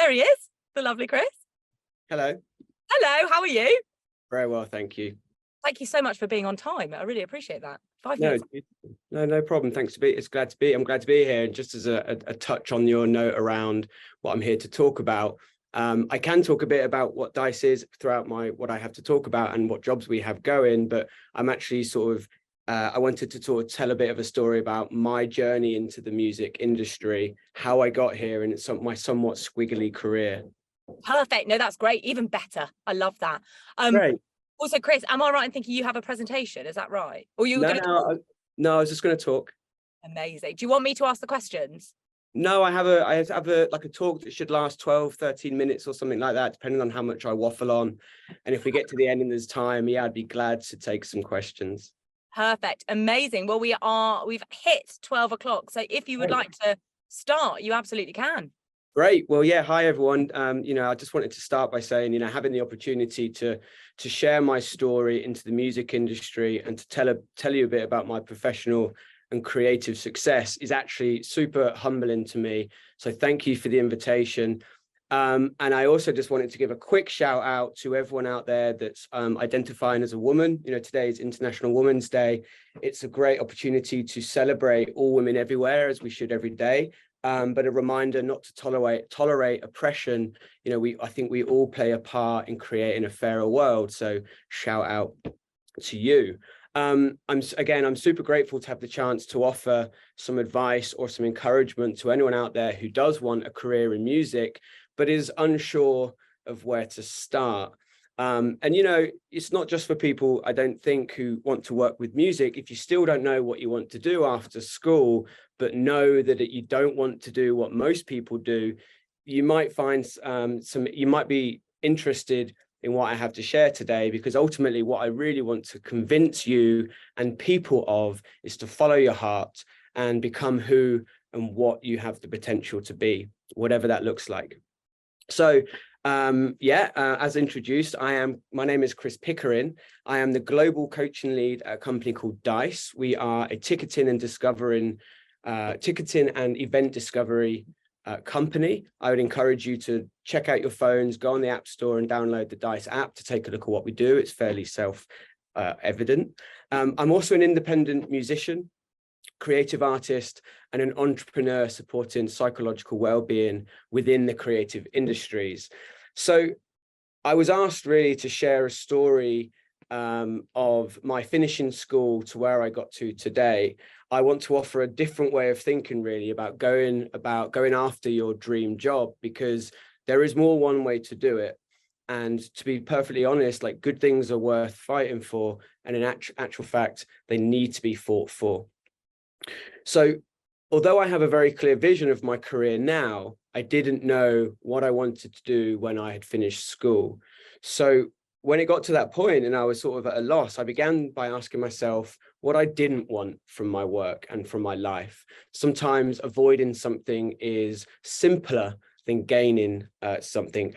there he is, the lovely Chris. Hello. Hello, how are you? Very well, thank you. Thank you so much for being on time. I really appreciate that. 5 No, minutes. no problem. Thanks to be. I'm glad to be here. And just as a touch on your note around what I'm here to talk about, I can talk a bit about what DICE is throughout what I have to talk about and what jobs we have going. But I'm actually I wanted to sort of tell a bit of a story about my journey into the music industry, how I got here, and my somewhat squiggly career. Perfect. No, that's great. Even better. I love that. Great. Also, Chris, am I right in thinking you have a presentation? Is that right? Or you were going to? No, I was just going to talk. Amazing. Do you want me to ask the questions? No, I have a talk that should last 12, 13 minutes or something like that, depending on how much I waffle on. And if we get to the end and there's time, yeah, I'd be glad to take some questions. Perfect. Amazing. Well, we've hit 12 o'clock. So if you would like to start, you absolutely can. Great. Well, yeah. Hi, everyone. I just wanted to start by saying, having the opportunity to share my story into the music industry and to tell you a bit about my professional and creative success is actually super humbling to me. So thank you for the invitation. And I also just wanted to give a quick shout out to everyone out there that's identifying as a woman. Today is International Women's Day. It's a great opportunity to celebrate all women everywhere, as we should every day. But a reminder not to tolerate oppression. I think we all play a part in creating a fairer world. So shout out to you. I'm super grateful to have the chance to offer some advice or some encouragement to anyone out there who does want a career in music, but is unsure of where to start. It's not just for people, I don't think, who want to work with music. If you still don't know what you want to do after school, but know that you don't want to do what most people do, you might find you might be interested in what I have to share today, because ultimately what I really want to convince you and people of is to follow your heart and become who and what you have the potential to be, whatever that looks like. So as introduced, my name is Chris Pickering. I am the global coaching lead at a company called DICE. We are a ticketing and event discovery company. I would encourage you to check out your phones, go on the App Store and download the DICE app to take a look at what we do. It's fairly self-evident. I'm also an independent musician, creative artist, and an entrepreneur supporting psychological well-being within the creative industries. So I was asked really to share a story of my finishing school to where I got to today. I want to offer a different way of thinking really about going after your dream job, because there is more one way to do it. And to be perfectly honest, like, good things are worth fighting for. And in actual fact, they need to be fought for. So although I have a very clear vision of my career now, I didn't know what I wanted to do when I had finished school. So when it got to that point and I was sort of at a loss, I began by asking myself what I didn't want from my work and from my life. Sometimes avoiding something is simpler than gaining something.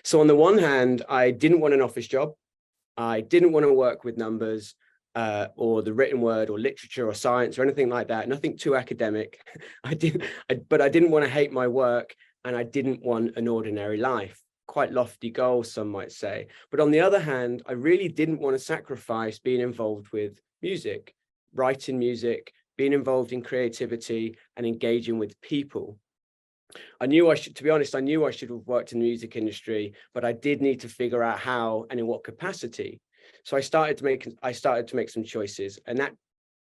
So on the one hand, I didn't want an office job. I didn't want to work with numbers or the written word or literature or science or anything like that. Nothing too academic. But I didn't want to hate my work, and I didn't want an ordinary life. Quite lofty goals, some might say. But on the other hand, I really didn't want to sacrifice being involved with music, writing music, being involved in creativity and engaging with people. To be honest, I knew I should have worked in the music industry, but I did need to figure out how and in what capacity. So I started to make some choices, and that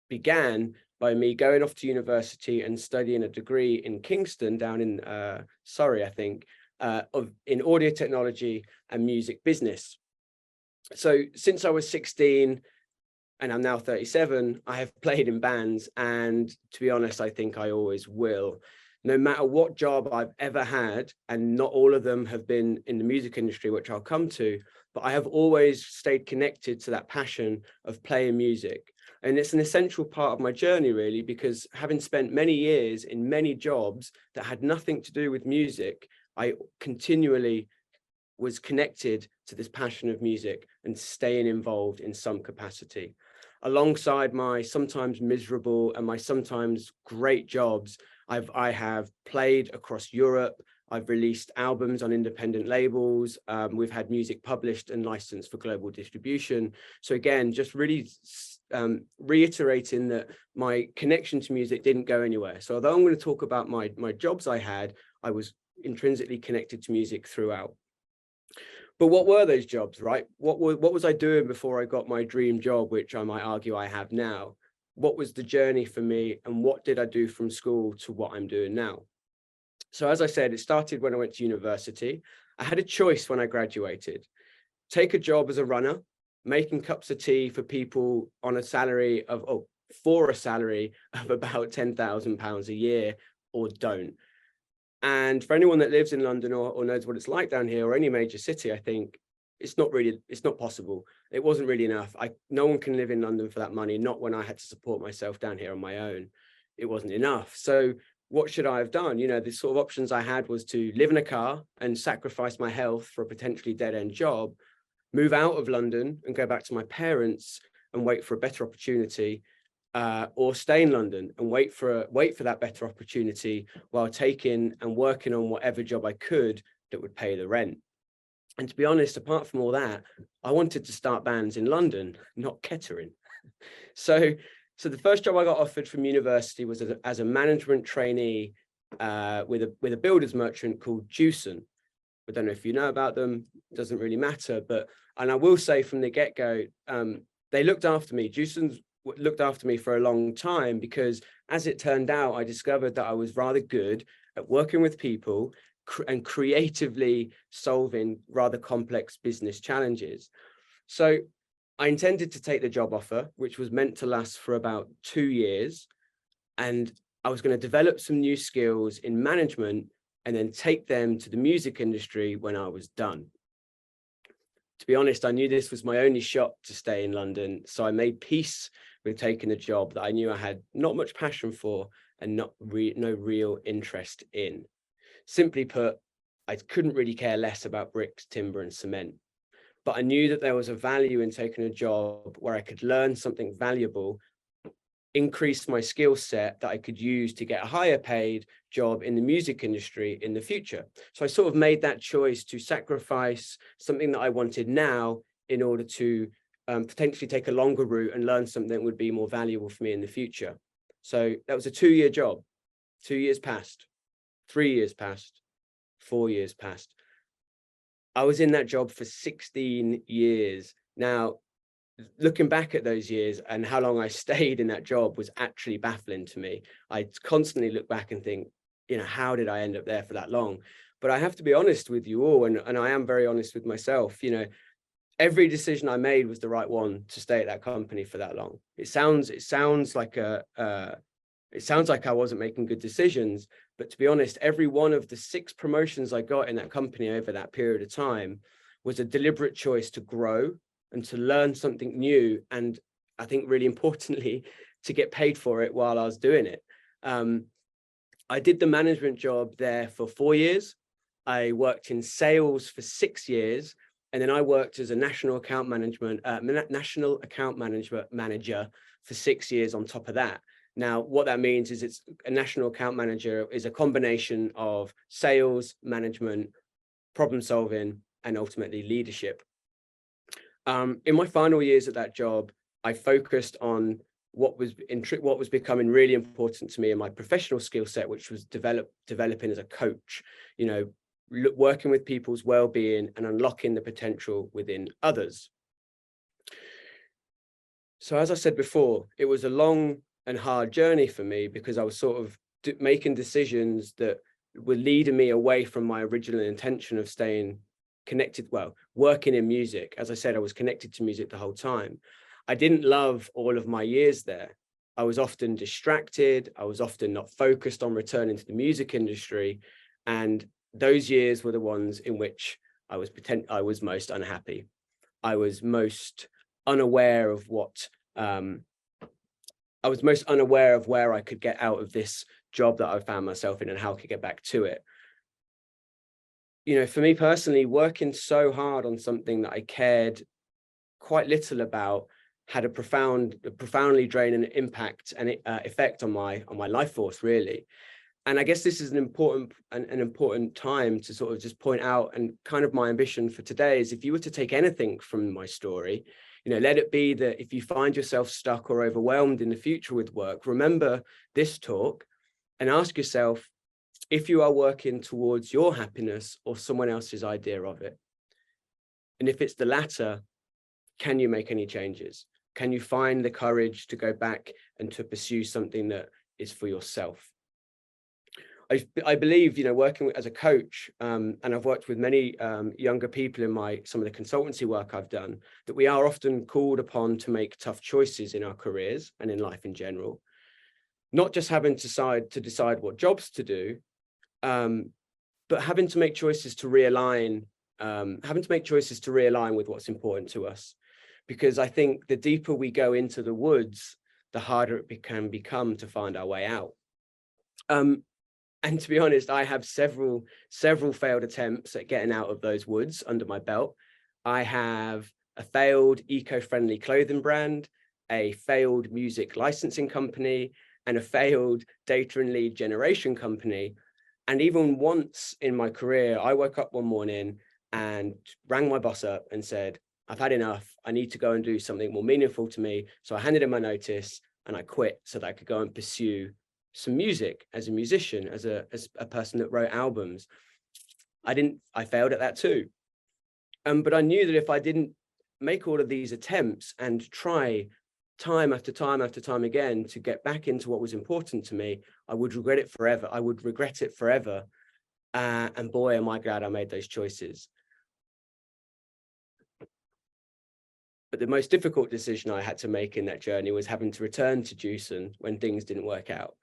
began by me going off to university and studying a degree in Kingston, down in Surrey, I think, in audio technology and music business. So since I was 16 and I'm now 37, I have played in bands, and to be honest, I think I always will. No matter what job I've ever had, and not all of them have been in the music industry, which I'll come to, but I have always stayed connected to that passion of playing music. And it's an essential part of my journey, really, because having spent many years in many jobs that had nothing to do with music, I continually was connected to this passion of music and staying involved in some capacity. Alongside my sometimes miserable and my sometimes great jobs, I have played across Europe. I've released albums on independent labels. We've had music published and licensed for global distribution. So again, just really reiterating that my connection to music didn't go anywhere. So although I'm going to talk about my jobs I had, I was intrinsically connected to music throughout. But what were those jobs, right? What was I doing before I got my dream job, which I might argue I have now? What was the journey for me, and what did I do from school to what I'm doing now? So as I said, it started when I went to university. I had a choice when I graduated: take a job as a runner, making cups of tea for people on a salary of, for a salary of about £10,000 a year, or don't. And for anyone that lives in London or knows what it's like down here, or any major city, I think it's not possible. It wasn't really enough. No one can live in London for that money, not when I had to support myself down here on my own. It wasn't enough. So what should I have done? The sort of options I had was to live in a car and sacrifice my health for a potentially dead-end job, move out of London and go back to my parents and wait for a better opportunity, or stay in London and wait for that better opportunity while taking and working on whatever job I could that would pay the rent. And to be honest, apart from all that, I wanted to start bands in London, not Kettering. So the first job I got offered from university was as a management trainee with a builder's merchant called Jewson. I don't know if you know about them, it doesn't really matter, and I will say from the get-go, they looked after me. Jewson's looked after me for a long time, because as it turned out, I discovered that I was rather good at working with people and creatively solving rather complex business challenges. So I intended to take the job offer, which was meant to last for about 2 years, and I was going to develop some new skills in management and then take them to the music industry when I was done. To be honest, I knew this was my only shot to stay in London, so I made peace with taking a job that I knew I had not much passion for and no real interest in. Simply put, I couldn't really care less about bricks, timber and cement. But I knew that there was a value in taking a job where I could learn something valuable, increase my skill set that I could use to get a higher paid job in the music industry in the future. So I sort of made that choice to sacrifice something that I wanted now in order to potentially take a longer route and learn something that would be more valuable for me in the future. So that was a 2-year job. 2 years passed, 3 years passed, 4 years passed. I was in that job for 16 years. Now, looking back at those years and how long I stayed in that job was actually baffling to me. I constantly look back and think, how did I end up there for that long? But I have to be honest with you all, and I am very honest with myself. Every decision I made was the right one to stay at that company for that long. It sounds like I wasn't making good decisions, but to be honest, every one of the 6 promotions I got in that company over that period of time was a deliberate choice to grow and to learn something new, and I think really importantly, to get paid for it while I was doing it. I did the management job there for 4 years. I worked in sales for 6 years, and then I worked as a national account manager for 6 years on top of that. Now, what that means is it's a national account manager is a combination of sales, management, problem solving, and ultimately leadership. In my final years at that job, I focused on what was becoming really important to me in my professional skill set, which was developing as a coach, working with people's well-being and unlocking the potential within others. So as I said before, it was a long and hard journey for me, because I was sort of making decisions that were leading me away from my original intention of staying connected, working in music. As I said, I was connected to music the whole time. I didn't love all of my years there. I was often distracted. I was often not focused on returning to the music industry. And those years were the ones in which I was most unhappy. I was most unaware of where I could get out of this job that I found myself in and how I could get back to it. For me personally, working so hard on something that I cared quite little about had a profoundly draining impact and effect on my life force, really. And I guess this is an important time to sort of just point out, and kind of my ambition for today is, if you were to take anything from my story, let it be that if you find yourself stuck or overwhelmed in the future with work, remember this talk and ask yourself if you are working towards your happiness or someone else's idea of it. And if it's the latter, can you make any changes? Can you find the courage to go back and to pursue something that is for yourself? I believe, working as a coach, and I've worked with many younger people in some of the consultancy work I've done, that we are often called upon to make tough choices in our careers and in life in general. Not just having to decide what jobs to do, but having to make choices to realign, with what's important to us. Because I think the deeper we go into the woods, the harder it can become to find our way out. And to be honest, I have several failed attempts at getting out of those woods under my belt. I have a failed eco-friendly clothing brand, a failed music licensing company, and a failed data and lead generation company. And even once in my career, I woke up one morning and rang my boss up and said, I've had enough. I need to go and do something more meaningful to me. So I handed in my notice and I quit so that I could go and pursue some music as a musician, as a person that wrote albums. I failed at that too. But I knew that if I didn't make all of these attempts and try time after time after time again to get back into what was important to me, I would regret it forever. And boy, am I glad I made those choices. But the most difficult decision I had to make in that journey was having to return to Jewson when things didn't work out.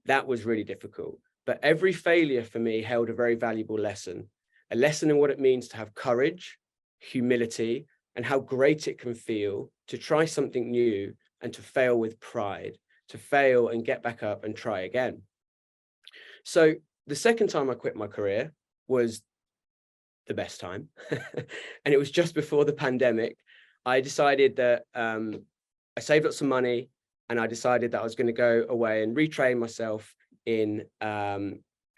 That was really difficult. But every failure for me held a very valuable lesson, a lesson in what it means to have courage, humility, and how great it can feel to try something new and to fail with pride, to fail and get back up and try again. So the second time I quit my career was the best time. And it was just before the pandemic. I decided that I saved up some money, and I decided that I was going to go away and retrain myself in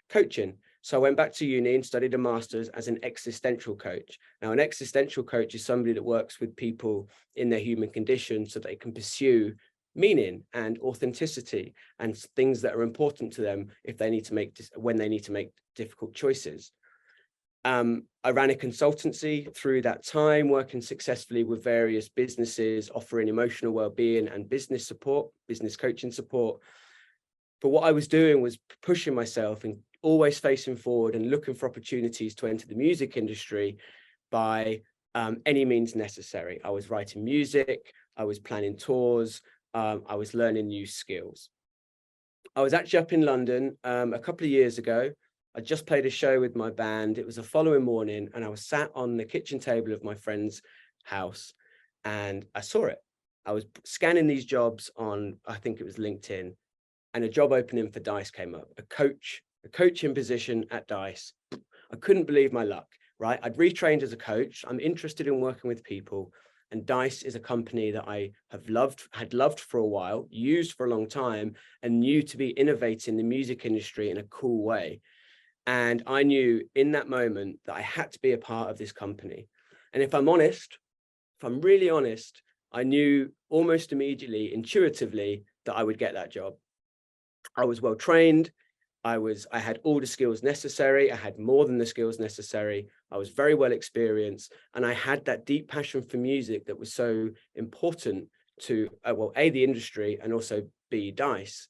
coaching. So I went back to uni and studied a master's as an existential coach. Now, an existential coach is somebody that works with people in their human condition so they can pursue meaning and authenticity and things that are important to them when they need to make difficult choices. I ran a consultancy through that time, working successfully with various businesses, offering emotional well-being and business coaching support. But what I was doing was pushing myself and always facing forward and looking for opportunities to enter the music industry by any means necessary. I was writing music, I was planning tours, I was learning new skills. I was actually up in London a couple of years ago. I just played a show with my band. It was the following morning, and I was sat on the kitchen table of my friend's house, and I saw it. I was scanning these jobs on, I think it was LinkedIn, and a job opening for Dice came up, a coaching position at Dice. I couldn't believe my luck, right? I'd retrained as a coach. I'm interested in working with people, and Dice is a company that I had loved for a while, used for a long time, and knew to be innovating the music industry in a cool way. And I knew in that moment that I had to be a part of this company. And if I'm really honest, I knew almost immediately, intuitively, that I would get that job. I was well trained. I had all the skills necessary. I had more than the skills necessary. I was very well experienced. And I had that deep passion for music that was so important to, A, the industry, and also B, Dice.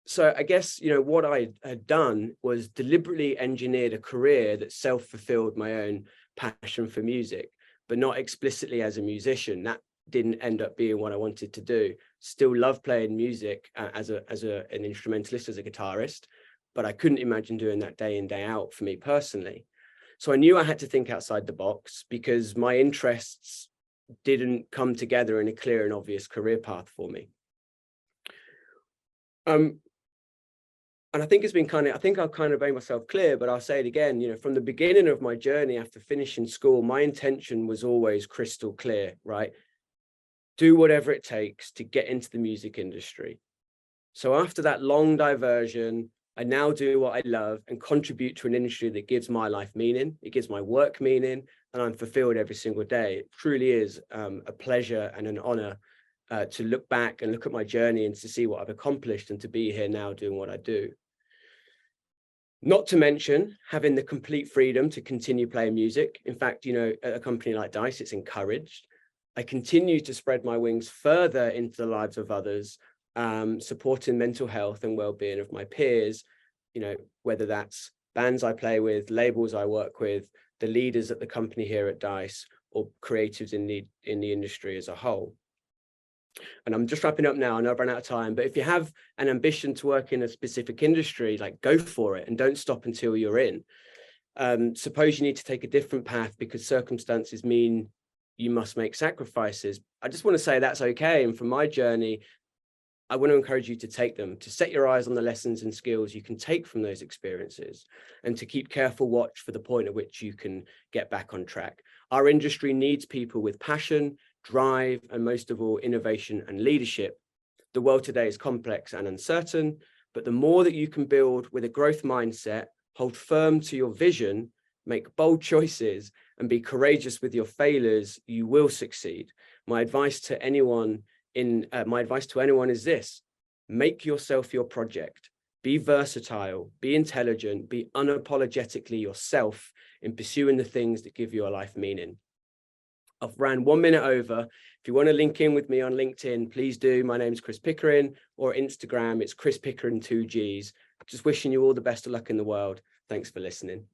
So I guess, what I had done was deliberately engineered a career that self-fulfilled my own passion for music, but not explicitly as a musician. That didn't end up being what I wanted to do. Still love playing music as an instrumentalist, as a guitarist, but I couldn't imagine doing that day in, day out for me personally. So I knew I had to think outside the box because my interests didn't come together in a clear and obvious career path for me. And I think I've kind of made myself clear, but I'll say it again, from the beginning of my journey after finishing school, my intention was always crystal clear, right? Do whatever it takes to get into the music industry. So after that long diversion, I now do what I love and contribute to an industry that gives my life meaning. It gives my work meaning, and I'm fulfilled every single day. It truly is a pleasure and an honor to look back and look at my journey and to see what I've accomplished and to be here now doing what I do. Not to mention having the complete freedom to continue playing music. In fact, you know, at a company like Dice, it's encouraged. I continue to spread my wings further into the lives of others, supporting mental health and well-being of my peers, you know, whether that's bands I play with, labels I work with, the leaders at the company here at Dice, or creatives in the industry as a whole. And I'm just wrapping up now. I know I've run out of time, but if you have an ambition to work in a specific industry, like, go for it and don't stop until you're in. Suppose you need to take a different path because circumstances mean you must make sacrifices. I just want to say that's okay. And from my journey, I want to encourage you to take them, to set your eyes on the lessons and skills you can take from those experiences, and to keep careful watch for the point at which you can get back on track. Our industry needs people with passion, drive, and most of all, innovation and leadership. The world today is complex and uncertain, but the more that you can build with a growth mindset, hold firm to your vision, make bold choices, and be courageous with your failures, you will succeed. My advice to anyone is this: make yourself your project. Be versatile, be intelligent, be unapologetically yourself in pursuing the things that give your life meaning. I've ran 1 minute over. If you want to link in with me on LinkedIn, please do. My name's Chris Pickering, or Instagram, it's Chris Pickering 2Gs. Just wishing you all the best of luck in the world. Thanks for listening.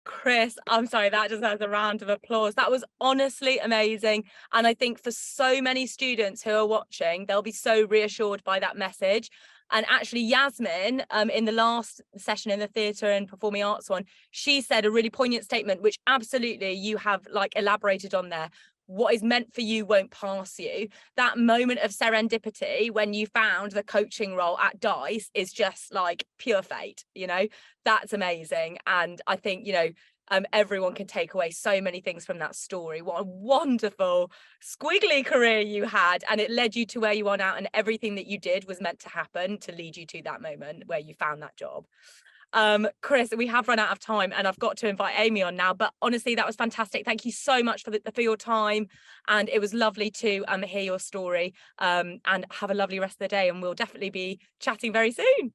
Chris, I'm sorry, that deserves a round of applause. That was honestly amazing. And I think for so many students who are watching, they'll be so reassured by that message. And actually, Yasmin, in the last session in the theatre and performing arts one, she said a really poignant statement, which absolutely you have like elaborated on there. What is meant for you won't pass you. That moment of serendipity when you found the coaching role at Dice is just like pure fate, you know. That's amazing. And I think, you know, everyone can take away so many things from that story. What a wonderful squiggly career you had, and it led you to where you are now, and everything that you did was meant to happen to lead you to that moment where you found that job. Chris, we have run out of time and I've got to invite Amy on now, but honestly, that was fantastic. Thank you so much for your time, and it was lovely to hear your story, and have a lovely rest of the day, and we'll definitely be chatting very soon.